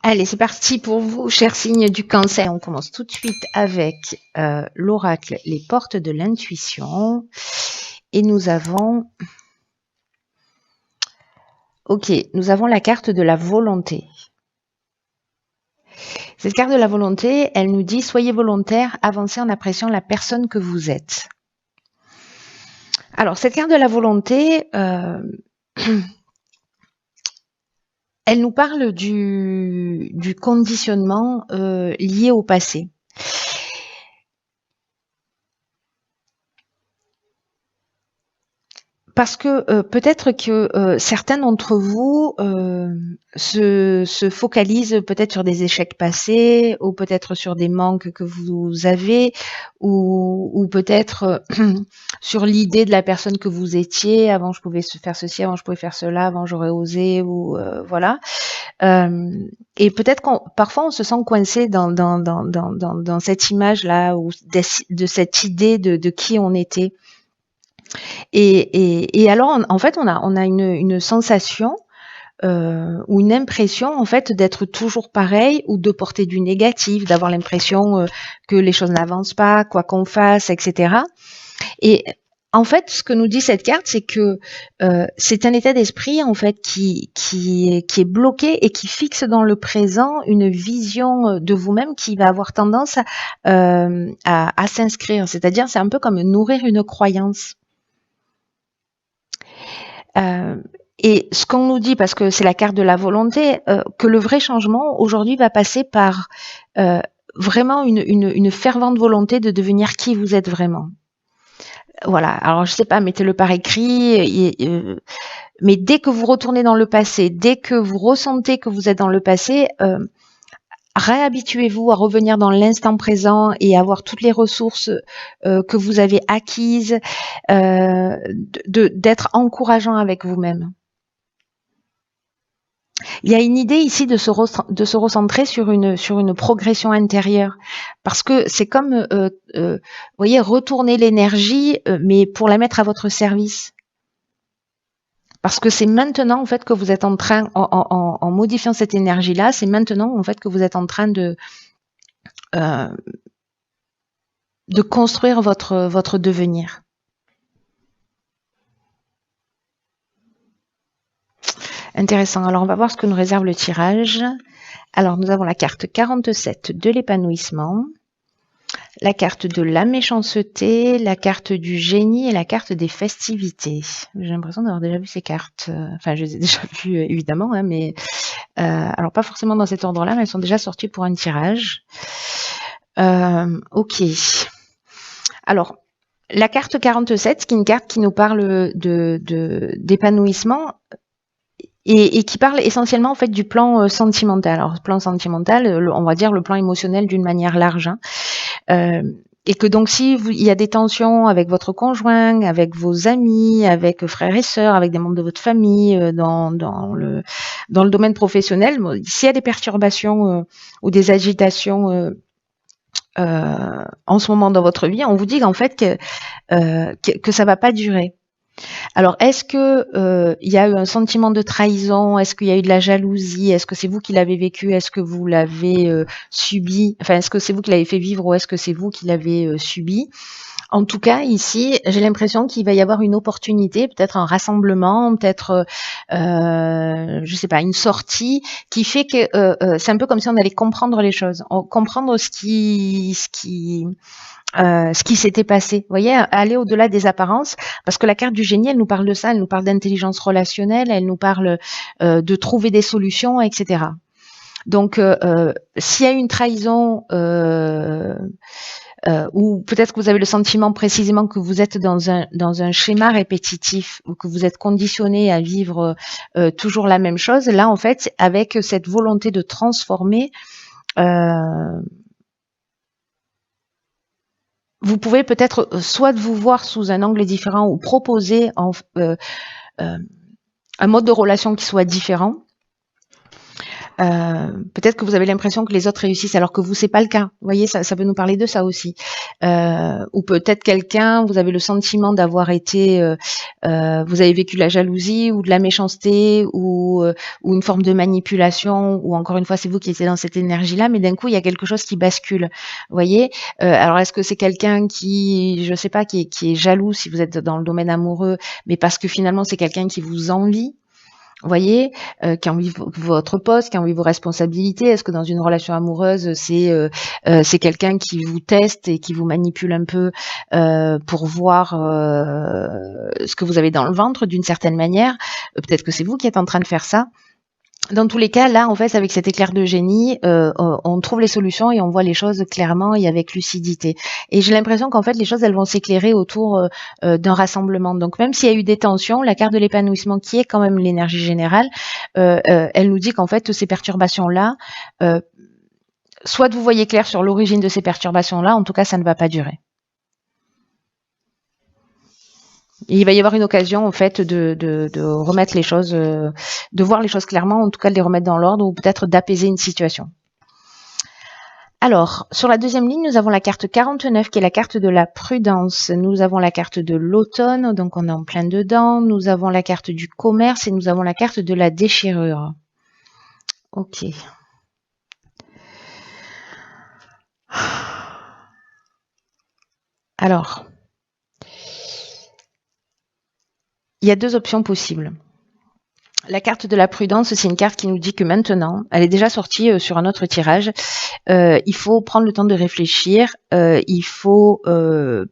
Allez, c'est parti pour vous, chers signes du Cancer. On commence tout de suite avec l'oracle, les portes de l'intuition. Et nous avons... Ok, nous avons la carte de la volonté. Cette carte de la volonté, elle nous dit « Soyez volontaire, avancez en appréciant la personne que vous êtes ». Alors, cette carte de la volonté... elle nous parle du conditionnement lié au passé. Parce que peut-être que certains d'entre vous se focalisent peut-être sur des échecs passés, ou peut-être sur des manques que vous avez, ou peut-être sur l'idée de la personne que vous étiez. Avant, je pouvais faire ceci, avant, je pouvais faire cela, avant, j'aurais osé, ou voilà. Et peut-être parfois on se sent coincé dans cette image-là, ou de cette idée de qui on était. Et alors, en fait, on a une sensation ou une impression, en fait, d'être toujours pareil ou de porter du négatif, d'avoir l'impression que les choses n'avancent pas, quoi qu'on fasse, etc. Et en fait, ce que nous dit cette carte, c'est que c'est un état d'esprit, en fait, qui est bloqué et qui fixe dans le présent une vision de vous-même qui va avoir tendance à s'inscrire. C'est-à-dire, c'est un peu comme nourrir une croyance. Et ce qu'on nous dit, parce que c'est la carte de la volonté, que le vrai changement aujourd'hui va passer par vraiment une fervente volonté de devenir qui vous êtes vraiment. Voilà, alors je sais pas, mettez-le par écrit, mais dès que vous retournez dans le passé, dès que vous ressentez que vous êtes dans le passé, réhabituez-vous à revenir dans l'instant présent et avoir toutes les ressources que vous avez acquises, d'être encourageant avec vous-même. Il y a une idée ici de se recentrer sur une progression intérieure, parce que c'est comme, vous voyez, retourner l'énergie, mais pour la mettre à votre service. Parce que c'est maintenant en fait que vous êtes en train, en modifiant cette énergie-là, c'est maintenant en fait que vous êtes en train de construire votre devenir. Intéressant. Alors, on va voir ce que nous réserve le tirage. Alors, nous avons la carte 47 de l'épanouissement, la carte de la méchanceté, la carte du génie et la carte des festivités. J'ai l'impression d'avoir déjà vu ces cartes. Enfin, je les ai déjà vues, évidemment, hein, mais alors pas forcément dans cet ordre-là, mais elles sont déjà sorties pour un tirage. Ok. Alors, la carte 47, qui est une carte qui nous parle d'épanouissement, et qui parle essentiellement en fait du plan sentimental. Alors, plan sentimental, on va dire le plan émotionnel d'une manière large. Hein. Et que donc, si il y a des tensions avec votre conjoint, avec vos amis, avec frères et sœurs, avec des membres de votre famille, dans le domaine professionnel, s'il y a des perturbations ou des agitations en ce moment dans votre vie, on vous dit qu'en fait que ça va pas durer. Alors, est-ce que il y a eu un sentiment de trahison? Est-ce qu'il y a eu de la jalousie? Est-ce que c'est vous qui l'avez vécu? Est-ce que vous l'avez subi? Enfin, est-ce que c'est vous qui l'avez fait vivre ou est-ce que c'est vous qui l'avez subi? En tout cas, ici, j'ai l'impression qu'il va y avoir une opportunité, peut-être un rassemblement, peut-être, je sais pas, une sortie qui fait que c'est un peu comme si on allait comprendre les choses, comprendre ce qui s'était passé. Vous voyez, aller au-delà des apparences, parce que la carte du génie, elle nous parle de ça, elle nous parle d'intelligence relationnelle, elle nous parle de trouver des solutions, etc. Donc, s'il y a une trahison, ou peut-être que vous avez le sentiment précisément que vous êtes dans un schéma répétitif, ou que vous êtes conditionné à vivre toujours la même chose, là, en fait, avec cette volonté de transformer, vous pouvez peut-être soit de vous voir sous un angle différent ou proposer un mode de relation qui soit différent. Peut-être que vous avez l'impression que les autres réussissent alors que vous, c'est pas le cas. Vous voyez, ça peut nous parler de ça aussi. ou peut-être quelqu'un, vous avez le sentiment d'avoir été, vous avez vécu de la jalousie ou de la méchanceté ou une forme de manipulation, ou encore une fois c'est vous qui étiez dans cette énergie-là, mais d'un coup il y a quelque chose qui bascule. Vous voyez, alors est-ce que c'est quelqu'un qui, je sais pas, qui est jaloux si vous êtes dans le domaine amoureux, mais parce que finalement c'est quelqu'un qui vous envie? Vous voyez, qui a envie votre poste, qui a envie vos responsabilités. Est-ce que dans une relation amoureuse, c'est quelqu'un qui vous teste et qui vous manipule un peu pour voir ce que vous avez dans le ventre d'une certaine manière? Peut-être que c'est vous qui êtes en train de faire ça. Dans tous les cas, là, en fait, avec cet éclair de génie, on trouve les solutions et on voit les choses clairement et avec lucidité. Et j'ai l'impression qu'en fait, les choses, elles vont s'éclairer autour d'un rassemblement. Donc, même s'il y a eu des tensions, la carte de l'épanouissement, qui est quand même l'énergie générale, elle nous dit qu'en fait, ces perturbations-là, soit vous voyez clair sur l'origine de ces perturbations-là, en tout cas, ça ne va pas durer. Et il va y avoir une occasion, en fait, de remettre les choses, de voir les choses clairement, en tout cas de les remettre dans l'ordre, ou peut-être d'apaiser une situation. Alors, sur la deuxième ligne, nous avons la carte 49, qui est la carte de la prudence. Nous avons la carte de l'automne, donc on est en plein dedans. Nous avons la carte du commerce et nous avons la carte de la déchirure. Ok. Alors, il y a deux options possibles. La carte de la prudence, c'est une carte qui nous dit que maintenant, elle est déjà sortie sur un autre tirage, il faut prendre le temps de réfléchir, il faut,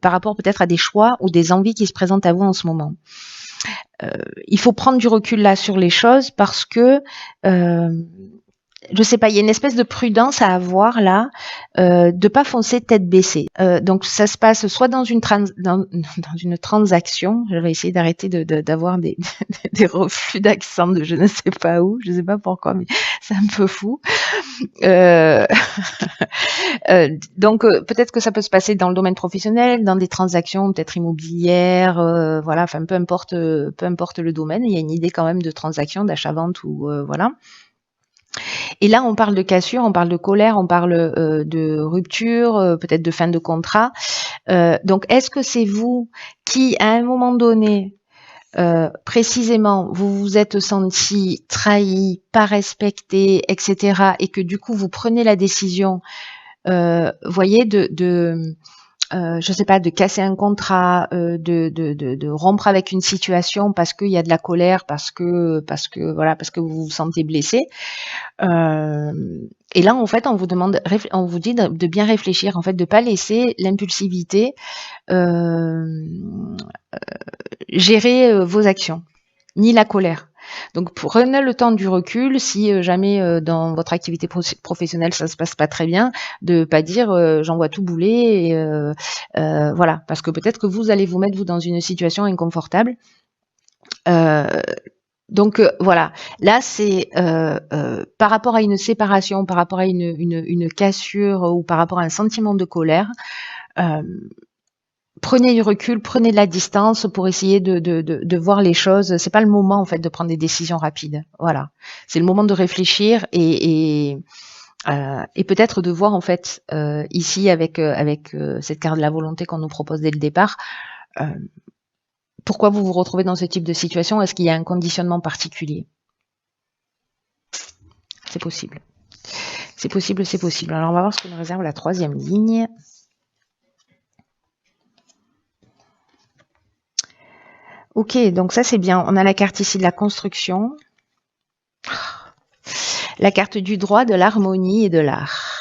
par rapport peut-être à des choix ou des envies qui se présentent à vous en ce moment. Il faut prendre du recul là sur les choses parce que je sais pas, il y a une espèce de prudence à avoir là, de pas foncer tête baissée. Donc ça se passe soit dans une transaction. Je vais essayer d'arrêter d'avoir des reflux d'accent de je ne sais pas où, je sais pas pourquoi, mais c'est un peu fou. Donc peut-être que ça peut se passer dans le domaine professionnel, dans des transactions peut-être immobilières, voilà, enfin peu importe le domaine, il y a une idée quand même de transaction, d'achat-vente ou voilà. Et là, on parle de cassure, on parle de colère, on parle de rupture, peut-être de fin de contrat. Donc, est-ce que c'est vous qui, à un moment donné, précisément, vous vous êtes senti trahi, pas respecté, etc., et que du coup, vous prenez la décision, voyez, je sais pas, de casser un contrat, de rompre avec une situation parce qu'il y a de la colère, parce que voilà, parce que vous vous sentez blessé. Et là, en fait, on vous dit de bien réfléchir, en fait, de pas laisser l'impulsivité gérer vos actions, ni la colère. Donc, prenez le temps du recul. Si jamais dans votre activité professionnelle ça se passe pas très bien, de pas dire j'envoie tout bouler, et voilà, parce que peut-être que vous allez vous mettre dans une situation inconfortable. Donc voilà, là c'est par rapport à une séparation, par rapport à une cassure ou par rapport à un sentiment de colère. Prenez du recul, prenez de la distance pour essayer de voir les choses. C'est pas le moment en fait de prendre des décisions rapides. Voilà, c'est le moment de réfléchir et peut-être de voir en fait ici avec cette carte de la volonté qu'on nous propose dès le départ. Pourquoi vous vous retrouvez dans ce type de situation? Est-ce qu'il y a un conditionnement particulier? C'est possible. C'est possible, c'est possible. Alors on va voir ce que nous réserve la troisième ligne. Ok, donc ça c'est bien. On a la carte ici de la construction. La carte du droit, de l'harmonie et de l'art.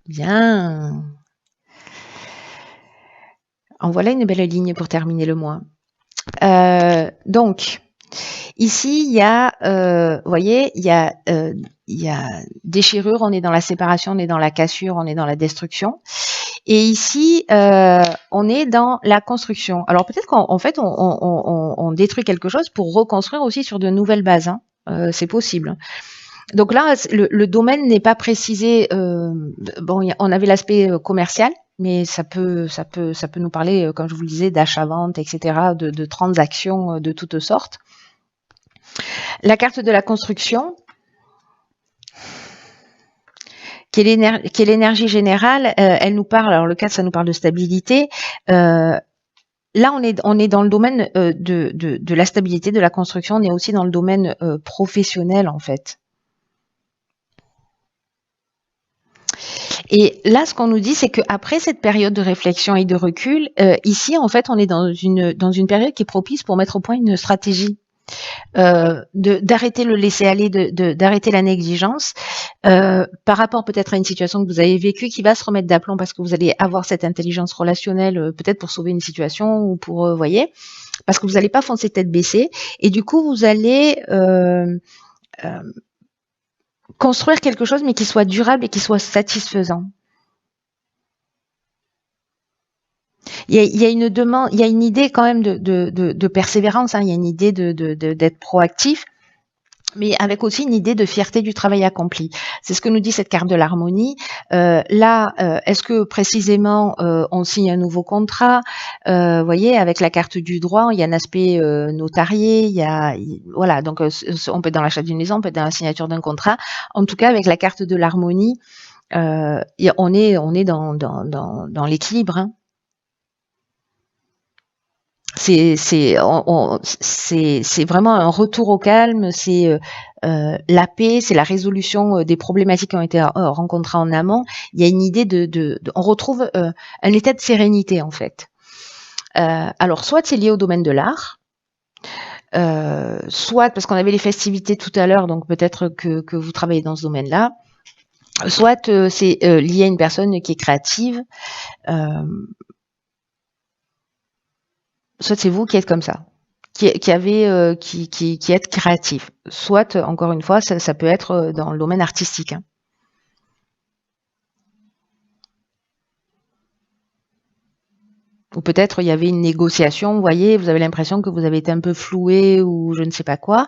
Bien. En voilà une belle ligne pour terminer le mois. Donc, ici, il y a, vous voyez, il y a déchirure, on est dans la séparation, on est dans la cassure, on est dans la destruction. Et ici, on est dans la construction. Alors peut-être qu'en fait, on détruit quelque chose pour reconstruire aussi sur de nouvelles bases. Hein. C'est possible. Donc là, le domaine n'est pas précisé. Bon, on avait l'aspect commercial, mais ça peut nous parler, comme je vous le disais, d'achat-vente, etc., de transactions de toutes sortes. La carte de la construction, qui est l'énergie générale, elle nous parle, alors le 4, ça nous parle de stabilité. Là, on est dans le domaine de la stabilité, de la construction. On est aussi dans le domaine professionnel, en fait. Et là, ce qu'on nous dit, c'est qu'après cette période de réflexion et de recul, ici, en fait, on est dans une période qui est propice pour mettre au point une stratégie. D'arrêter le laisser-aller, d'arrêter la négligence, par rapport peut-être à une situation que vous avez vécue qui va se remettre d'aplomb parce que vous allez avoir cette intelligence relationnelle, peut-être pour sauver une situation ou pour, voyez, parce que vous n'allez pas foncer tête baissée, et du coup, vous allez construire quelque chose, mais qui soit durable et qui soit satisfaisant. Il y a une demande, il y a une idée quand même de persévérance, hein, il y a une idée d'être proactif, mais avec aussi une idée de fierté du travail accompli. C'est ce que nous dit cette carte de l'harmonie. Est-ce que précisément on signe un nouveau contrat? Voyez, avec la carte du droit, il y a un aspect notarié, voilà, donc on peut être dans l'achat d'une maison, on peut être dans la signature d'un contrat. En tout cas, avec la carte de l'harmonie, on est dans l'équilibre, hein. C'est vraiment un retour au calme, c'est la paix, c'est la résolution des problématiques qui ont été rencontrées en amont. Il y a une idée on retrouve un état de sérénité en fait. Alors soit c'est lié au domaine de l'art, soit parce qu'on avait les festivités tout à l'heure, donc peut-être que vous travaillez dans ce domaine-là, soit c'est lié à une personne qui est créative, soit c'est vous qui êtes comme ça, qui êtes créatif. Soit, encore une fois, ça peut être dans le domaine artistique, hein. Ou peut-être il y avait une négociation, vous voyez, vous avez l'impression que vous avez été un peu floué ou je ne sais pas quoi,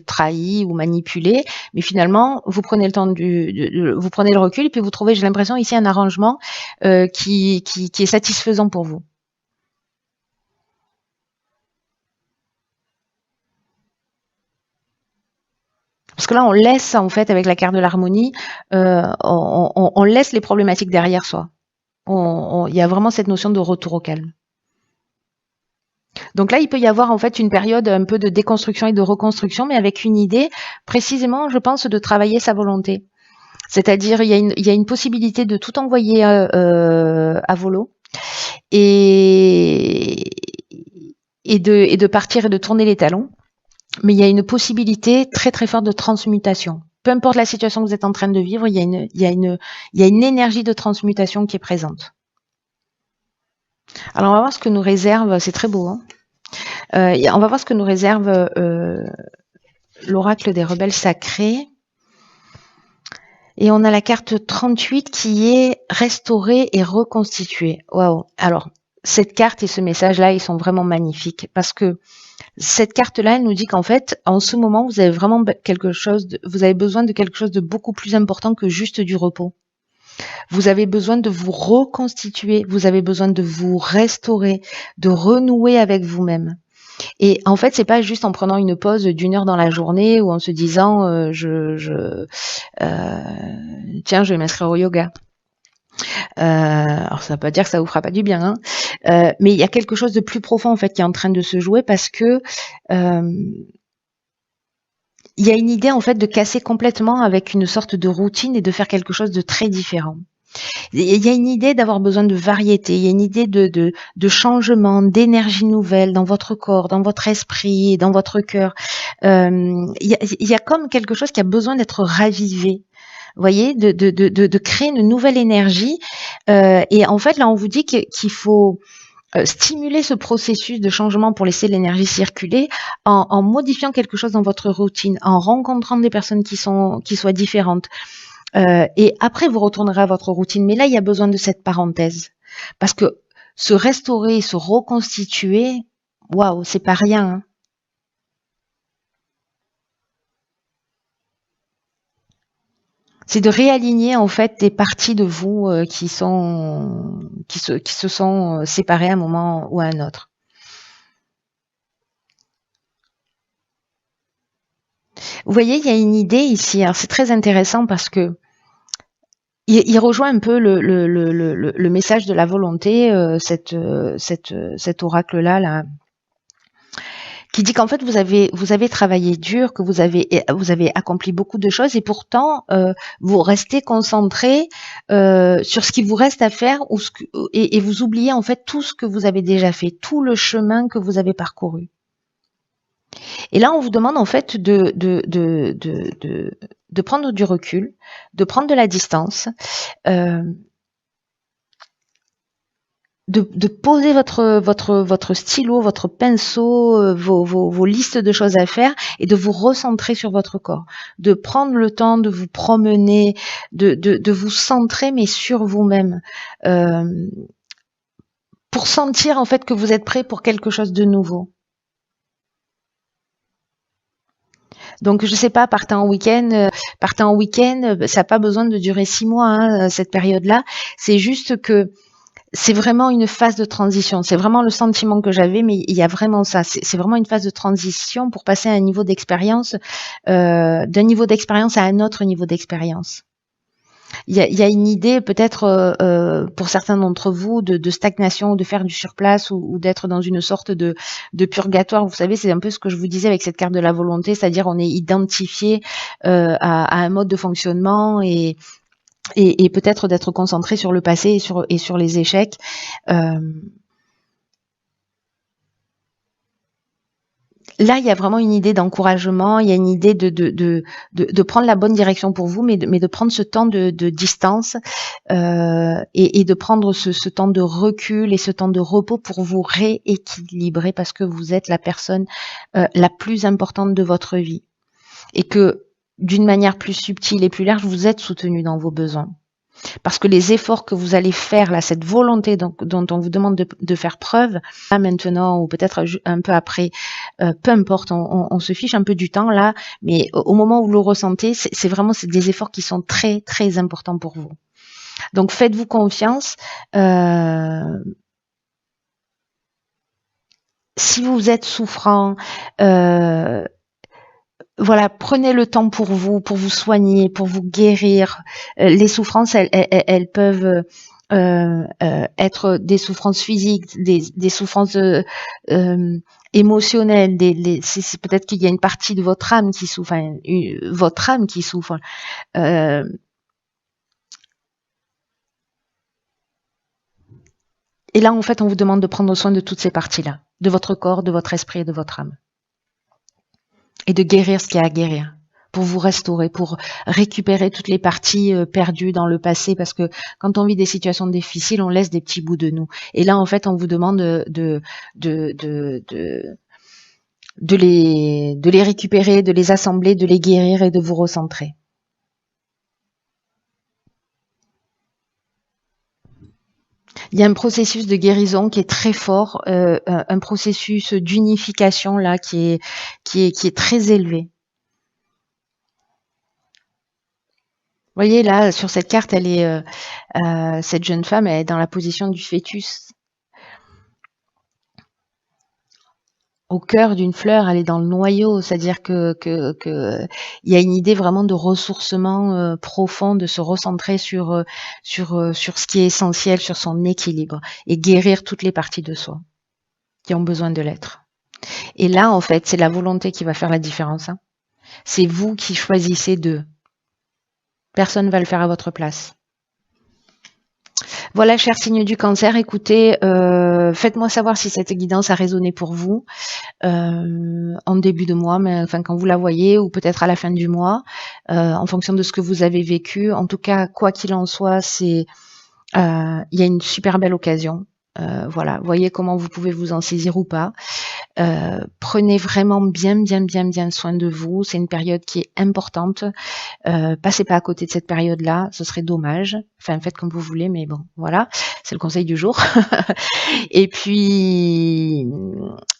trahi ou manipulé, mais finalement vous prenez le temps vous prenez le recul et puis vous trouvez, j'ai l'impression ici, un arrangement qui est satisfaisant pour vous. Parce que là, on laisse, en fait, avec la carte de l'harmonie, on laisse les problématiques derrière soi. Il y a vraiment cette notion de retour au calme. Donc là, il peut y avoir en fait une période un peu de déconstruction et de reconstruction, mais avec une idée, précisément, je pense, de travailler sa volonté. C'est-à-dire, il y a une possibilité de tout envoyer à volo et de partir et de tourner les talons. Mais il y a une possibilité très très forte de transmutation. Peu importe la situation que vous êtes en train de vivre, il y a une énergie de transmutation qui est présente. Alors on va voir ce que nous réserve, c'est très beau, hein. On va voir ce que nous réserve l'oracle des rebelles sacrés. Et on a la carte 38 qui est restaurée et reconstituée. Waouh. Alors, cette carte et ce message-là, ils sont vraiment magnifiques parce que cette carte-là, elle nous dit qu'en fait, en ce moment, vous avez vraiment vous avez besoin de quelque chose de beaucoup plus important que juste du repos. Vous avez besoin de vous reconstituer, vous avez besoin de vous restaurer, de renouer avec vous-même. Et en fait, c'est pas juste en prenant une pause d'1 heure dans la journée ou en se disant tiens, je vais m'inscrire au yoga. Alors ça veut pas dire que ça vous fera pas du bien, hein. Mais il y a quelque chose de plus profond en fait qui est en train de se jouer parce que il y a une idée en fait de casser complètement avec une sorte de routine et de faire quelque chose de très différent. Il y a une idée d'avoir besoin de variété, il y a une idée de changement, d'énergie nouvelle dans votre corps, dans votre esprit, dans votre cœur. Il y a comme quelque chose qui a besoin d'être ravivé. Vous voyez, de créer une nouvelle énergie. Et en fait, là, on vous dit qu'il faut stimuler ce processus de changement pour laisser l'énergie circuler en modifiant quelque chose dans votre routine, en rencontrant des personnes qui soient différentes. Et après, vous retournerez à votre routine. Mais là, il y a besoin de cette parenthèse. Parce que se restaurer, se reconstituer, waouh, c'est pas rien, hein. C'est de réaligner en fait des parties de vous qui se sont séparées à un moment ou à un autre. Vous voyez, il y a une idée ici. Alors c'est très intéressant parce que il rejoint un peu le message de la volonté, cet oracle-là, là, qui dit qu'en fait vous avez travaillé dur, que vous avez accompli beaucoup de choses et pourtant vous restez concentré sur ce qui vous reste à faire et vous oubliez en fait tout ce que vous avez déjà fait, tout le chemin que vous avez parcouru. Et là, on vous demande en fait de prendre du recul, de prendre de la distance, euh, de poser votre stylo, votre pinceau, vos listes de choses à faire et de vous recentrer sur votre corps, de prendre le temps de vous promener, de vous centrer mais sur vous-même, pour sentir en fait que vous êtes prêt pour quelque chose de nouveau. Donc je sais pas, partez en week-end, ça n'a pas besoin de durer 6 mois, hein, cette période-là. C'est juste que c'est vraiment une phase de transition. C'est vraiment le sentiment que j'avais, mais il y a vraiment ça. C'est vraiment une phase de transition pour passer à un niveau d'expérience, d'un niveau d'expérience à un autre niveau d'expérience. Il y a une idée peut-être pour certains d'entre vous de stagnation, de faire du surplace ou d'être dans une sorte de purgatoire. Vous savez, c'est un peu ce que je vous disais avec cette carte de la volonté, c'est-à-dire on est identifié à un mode de fonctionnement et peut-être d'être concentré sur le passé et sur les échecs. Là, il y a vraiment une idée d'encouragement, il y a une idée de prendre la bonne direction pour vous, mais de prendre ce temps de distance et de prendre ce temps de recul et ce temps de repos pour vous rééquilibrer parce que vous êtes la personne la plus importante de votre vie et que d'une manière plus subtile et plus large, vous êtes soutenu dans vos besoins. Parce que les efforts que vous allez faire, là, cette volonté dont on vous demande de faire preuve, là maintenant ou peut-être un peu après, peu importe, on se fiche un peu du temps là, mais au moment où vous le ressentez, c'est vraiment des efforts qui sont très très importants pour vous. Donc faites-vous confiance. Si vous êtes souffrant, voilà, prenez le temps pour vous soigner, pour vous guérir. Les souffrances, elles peuvent être des souffrances physiques, des souffrances émotionnelles. C'est peut-être qu'il y a une partie de votre âme qui souffre, enfin, votre âme qui souffre. Et là, en fait, on vous demande de prendre soin de toutes ces parties-là, de votre corps, de votre esprit et de votre âme. Et de guérir ce qu'il y a à guérir, pour vous restaurer, pour récupérer toutes les parties perdues dans le passé, parce que quand on vit des situations difficiles, on laisse des petits bouts de nous. Et là, en fait, on vous demande de les récupérer, de les assembler, de les guérir et de vous recentrer. Il y a un processus de guérison qui est très fort, un processus d'unification là qui est très élevé. Vous voyez là sur cette carte, elle est cette jeune femme, elle est dans la position du fœtus. Au cœur d'une fleur, elle est dans le noyau, c'est-à-dire que il y a une idée vraiment de ressourcement profond, de se recentrer sur ce qui est essentiel, sur son équilibre et guérir toutes les parties de soi qui ont besoin de l'être. Et là, en fait, c'est la volonté qui va faire la différence. Hein. C'est vous qui choisissez d'eux. Personne ne va le faire à votre place. Voilà, cher signe du cancer, écoutez, faites-moi savoir si cette guidance a résonné pour vous en début de mois, mais enfin quand vous la voyez, ou peut-être à la fin du mois, en fonction de ce que vous avez vécu. En tout cas, quoi qu'il en soit, il y a une super belle occasion. Voilà, voyez comment vous pouvez vous en saisir ou pas. Prenez vraiment bien soin de vous. C'est une période qui est importante. Passez pas à côté de cette période-là, ce serait dommage. Enfin, faites comme vous voulez, mais bon, voilà, c'est le conseil du jour. Et puis,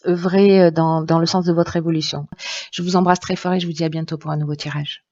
œuvrez dans le sens de votre évolution. Je vous embrasse très fort et je vous dis à bientôt pour un nouveau tirage.